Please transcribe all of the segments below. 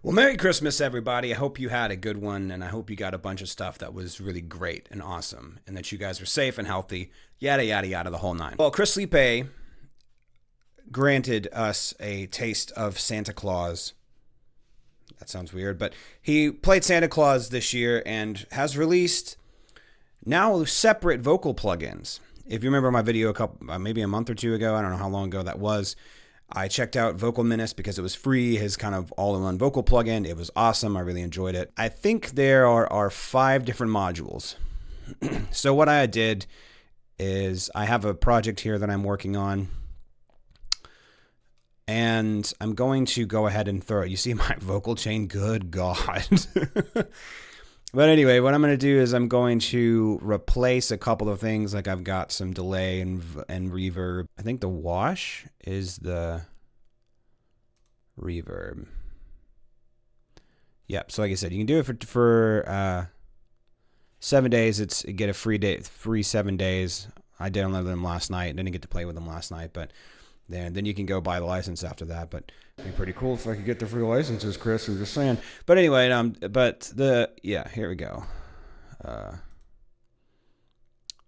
Well, Merry Christmas, everybody. I hope you had a good one, and I hope you got a bunch of stuff that was really great and awesome, and that you guys were safe and healthy, yada, yada, yada, the whole nine. Well, Chris Liepe granted us a taste of Santa Claus. That sounds weird, but he played Santa Claus this year and has released now separate vocal plugins. If you remember my video maybe a month or two ago, I don't know how long ago that was, I checked out Vocal Menace because it was free, his kind of all-in-one vocal plugin. It was awesome. I really enjoyed it. I think there are 5 different modules. So what I did is I have a project here that I'm working on, and I'm going to go ahead and throw it. You see my vocal chain? Good God. But anyway, what I'm going to do is I'm going to replace a couple of things. Like I've got some delay and reverb. I think the wash is the reverb. Yep. So like I said, you can do it for 7 days. You get a free 7 days. I downloaded them last night. Didn't get to play with them last night, but then you can go buy the license after that. But it'd be pretty cool if I could get the free licenses, Chris. I'm just saying. But anyway, here we go.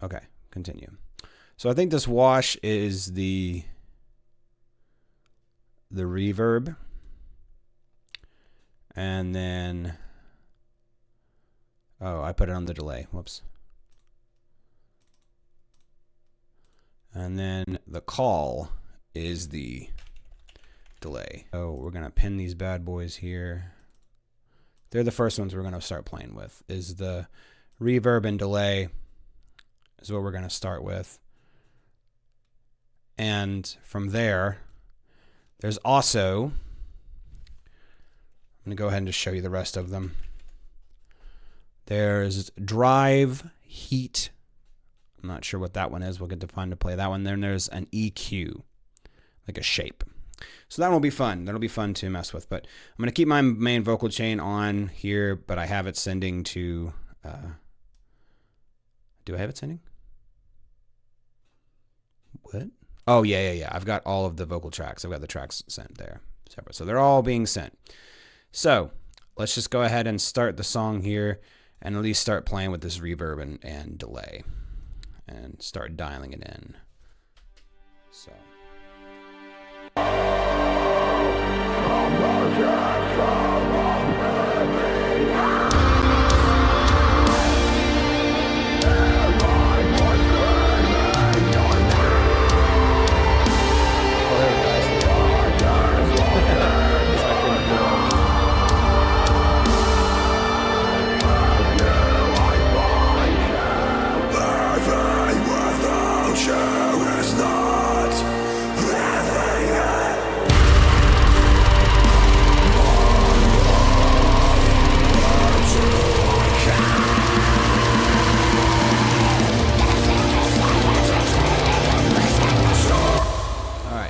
Okay, continue. So I think this wash is the reverb, and then I put it on the delay. Whoops. And then the call is the delay. So we're gonna pin these bad boys here. They're the first ones we're gonna start playing with. Is the reverb and delay is what we're gonna start with. And from there, there's also, I'm gonna go ahead and just show you the rest of them. There's drive, heat. I'm not sure what that one is. We'll get to find to play that one. Then there's an EQ, like a shape. So that will be fun. That'll be fun to mess with. But I'm going to keep my main vocal chain on here, but I have it sending to... do I have it sending? What? Oh, yeah. I've got all of the vocal tracks. I've got the tracks sent there separate. So they're all being sent. So let's just go ahead and start the song here and at least start playing with this reverb and delay and start dialing it in. So...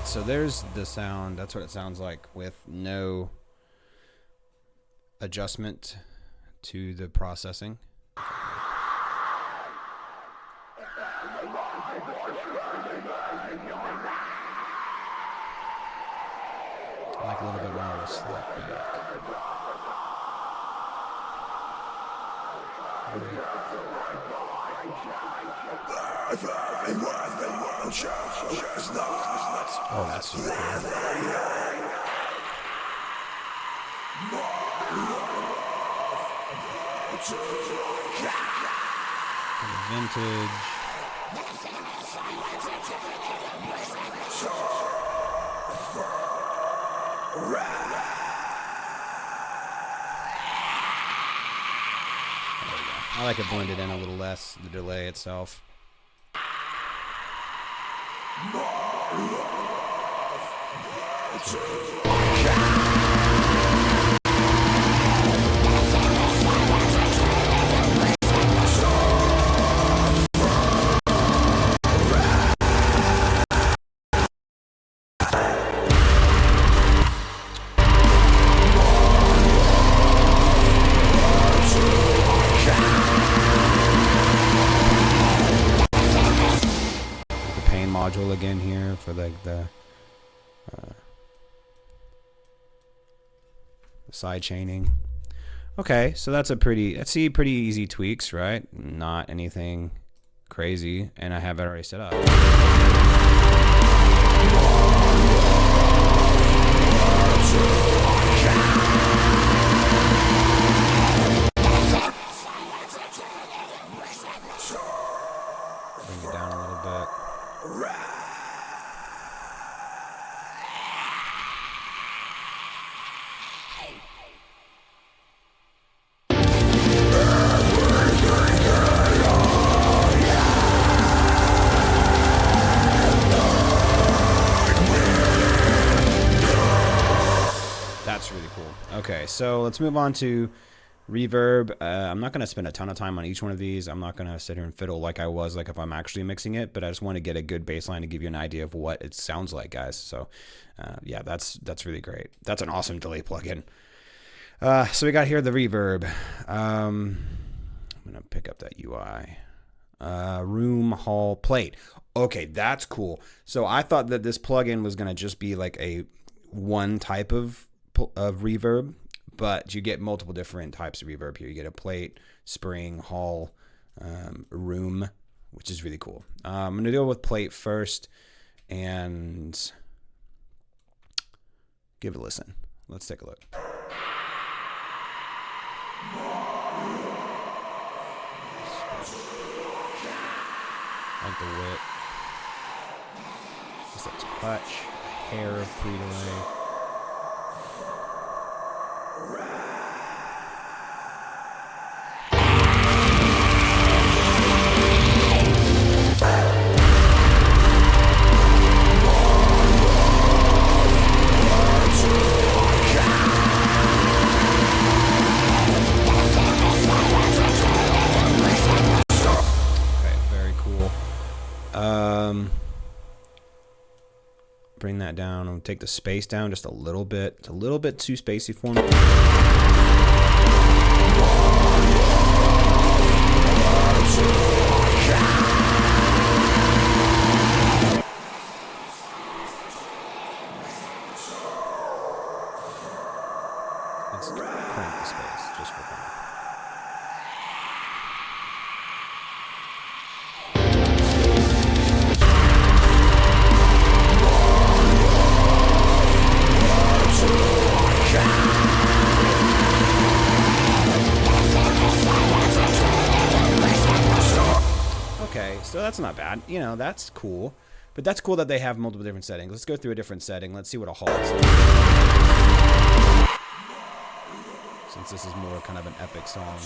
So there's the sound. That's what it sounds like with no adjustment to the processing. I like a little bit more of a slap back. Oh, that's super cool. Vintage. I like it blended in a little less, the delay itself. Module again here for like the Side chaining. Okay, so that's pretty easy tweaks, right? Not anything crazy, and I have it already set up. Bring it down a little bit. That's really cool. Okay, so let's move on to reverb. I'm not going to spend a ton of time on each one of these. I'm not going to sit here and fiddle like I was like if I'm actually mixing it, but I just want to get a good baseline to give you an idea of what it sounds like, guys. So yeah, that's really great. That's an awesome delay plugin. So we got here the reverb. I'm going to pick up that UI. Room, hall, plate. Okay, that's cool. So I thought that this plugin was going to just be like a one type of reverb, but you get multiple different types of reverb here. You get a plate, spring, hall, room, which is really cool. I'm going to deal with plate first and give it a listen. Let's take a look. Like the width. Just a touch, hair of pre-delay. Bring that down and take the space down just a little bit. It's a little bit too spacey for me. Let's crank the space just for fun. Okay, so that's not bad. You know, that's cool. But that's cool that they have multiple different settings. Let's go through a different setting. Let's see what a hall is. Since this is more kind of an epic song.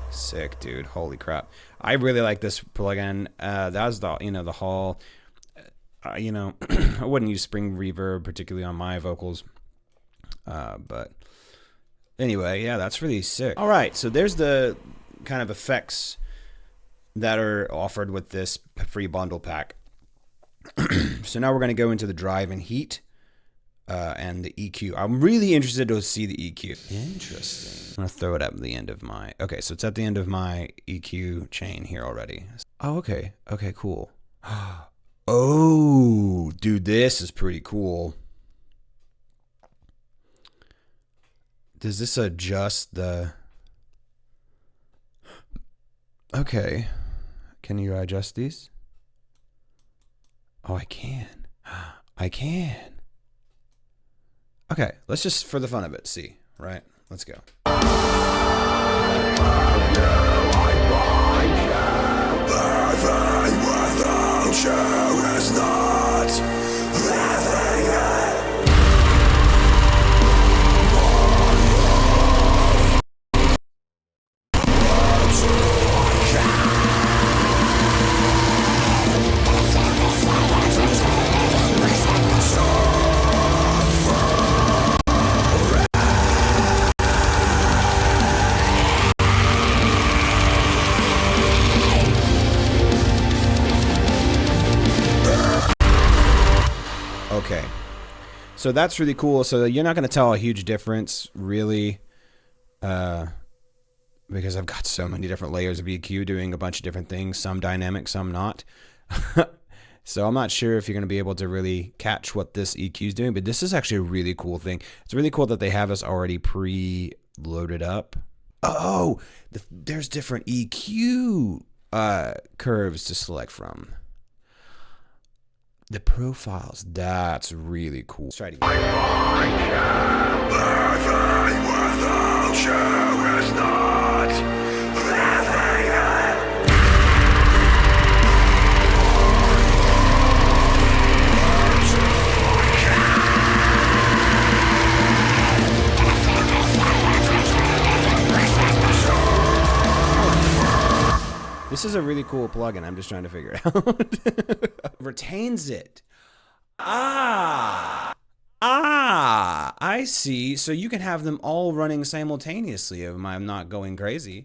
Sick, dude. Holy crap. I really like this plugin. That was the, the hall. I wouldn't use spring reverb, particularly on my vocals. But anyway, yeah, that's really sick. All right, so there's the kind of effects that are offered with this free bundle pack. So now we're going to go into the drive and heat. And the EQ. I'm really interested to see the EQ. Interesting. I'm going to throw it at the end of my... Okay, so it's at the end of my EQ chain here already. Oh, okay. Okay, cool. Oh, dude, this is pretty cool. Does this adjust the... Okay. Can you adjust these? Oh, I can. I can. Okay, let's just, for the fun of it, see, right? Let's go. Okay. So that's really cool. So you're not going to tell a huge difference, really, because I've got so many different layers of EQ doing a bunch of different things, some dynamic, some not. So I'm not sure if you're going to be able to really catch what this EQ is doing, but this is actually a really cool thing. It's really cool that they have us already pre-loaded up. Oh, there's different EQ curves to select from. The profiles, that's really cool. Let's try it again. This is a really cool plugin. I'm just trying to figure it out. Retains it. I see. So you can have them all running simultaneously if I'm not going crazy.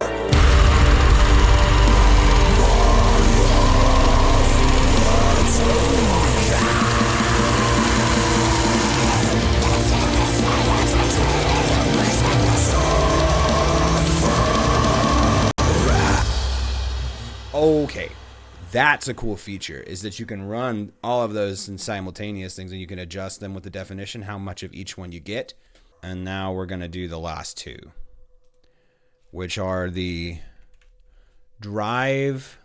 Okay, that's a cool feature, is that you can run all of those in simultaneous things and you can adjust them with the definition, how much of each one you get. And now we're going to do the last two, which are the drive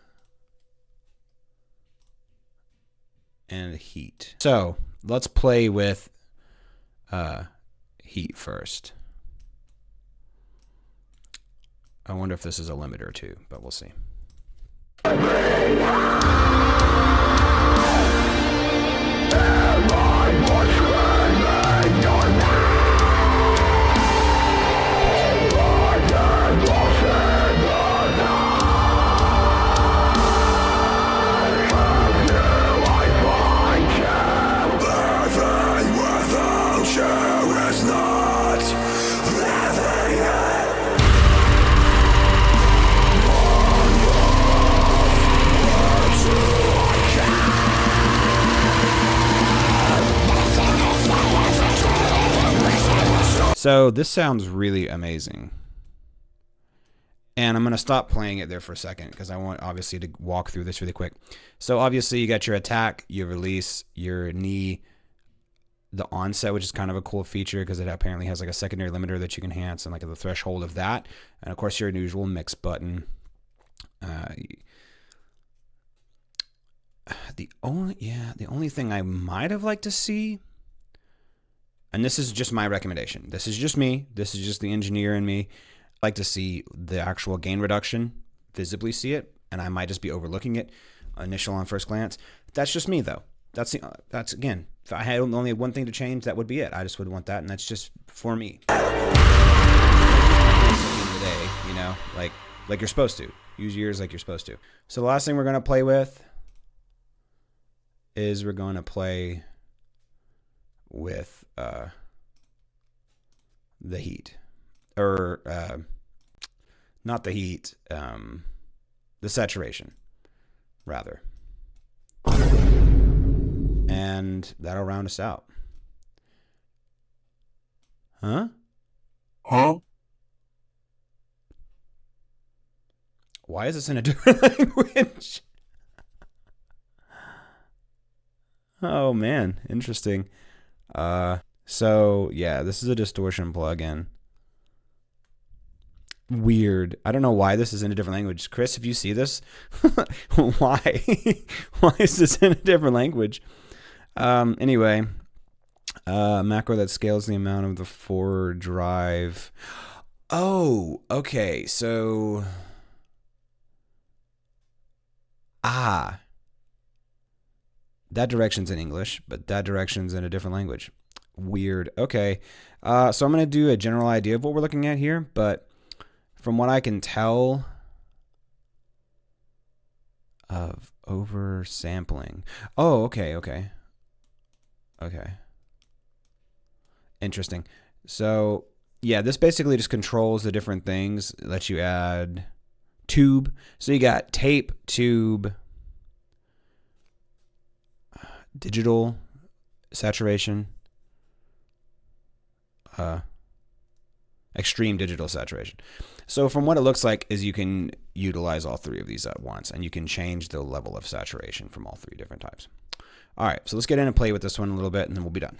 and heat. So let's play with heat first. I wonder if this is a limiter too, but we'll see. So this sounds really amazing. And I'm going to stop playing it there for a second because I want obviously to walk through this really quick. So obviously you got your attack, your release, your knee, the onset, which is kind of a cool feature because it apparently has like a secondary limiter that you can enhance and like the threshold of that. And of course your usual mix button. The only thing I might have liked to see, and this is just my recommendation, this is just me, this is just the engineer in me, I'd like to see the actual gain reduction, visibly see it, and I might just be overlooking it initial on first glance. That's just me though. That's again, if I had only one thing to change, that would be it. I just would want that, and that's just for me. At the end of the day, you know, like you're supposed to. Use yours like you're supposed to. So the last thing we're gonna play with is we're going to play with the heat, or not the heat, the saturation rather, and that'll round us out. Huh? Why is this in a different language? Oh man, interesting. So yeah, this is a distortion plugin. Weird. I don't know why this is in a different language. Chris, if you see this, why? Why is this in a different language? Anyway, macro that scales the amount of the forward drive. Oh, okay. So, that direction's in English, but that direction's in a different language. Weird. Okay. So I'm going to do a general idea of what we're looking at here, but from what I can tell of oversampling. Oh, okay. Interesting. So, yeah, this basically just controls the different things. Lets you add tube. So you got tape, tube, digital, saturation, extreme digital saturation. So from what it looks like is you can utilize all three of these at once, and you can change the level of saturation from all three different types. All right, so let's get in and play with this one a little bit, and then we'll be done.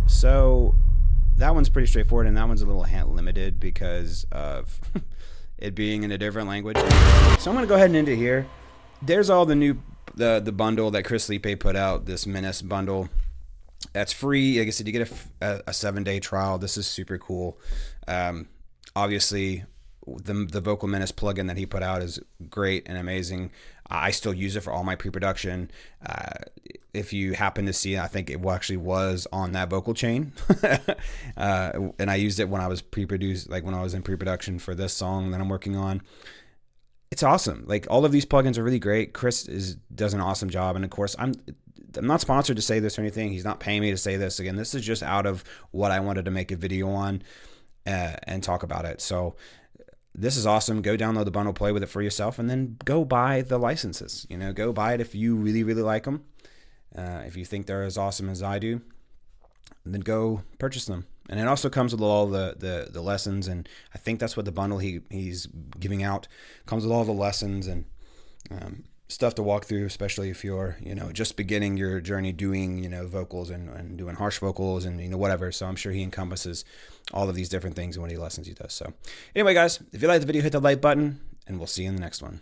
So that one's pretty straightforward, and that one's a little limited because of it being in a different language. So I'm going to go ahead and into here. There's all the new the bundle that Chris Liepe put out, this Menace bundle. That's free. Like I said, you get a 7-day trial. This is super cool. Obviously, the Vocal Menace plugin that he put out is great and amazing. I still use it for all my pre-production. If you happen to see, I think it actually was on that vocal chain. And I used it when I was when I was in pre-production for this song that I'm working on. It's awesome. Like, all of these plugins are really great. Chris does an awesome job. And of course, I'm not sponsored to say this or anything. He's not paying me to say this. Again, this is just out of what I wanted to make a video on and talk about it. So this is awesome. Go download the bundle, play with it for yourself, and then go buy the licenses. You know, go buy it if you really, really like them. If you think they're as awesome as I do, then go purchase them. And it also comes with all the lessons, and I think that's what the bundle he's giving out comes with all the lessons and stuff to walk through, especially if you're, just beginning your journey doing, vocals and doing harsh vocals and, whatever. So I'm sure he encompasses all of these different things in what he lessons he does. So anyway, guys, if you liked the video, hit the like button, and we'll see you in the next one.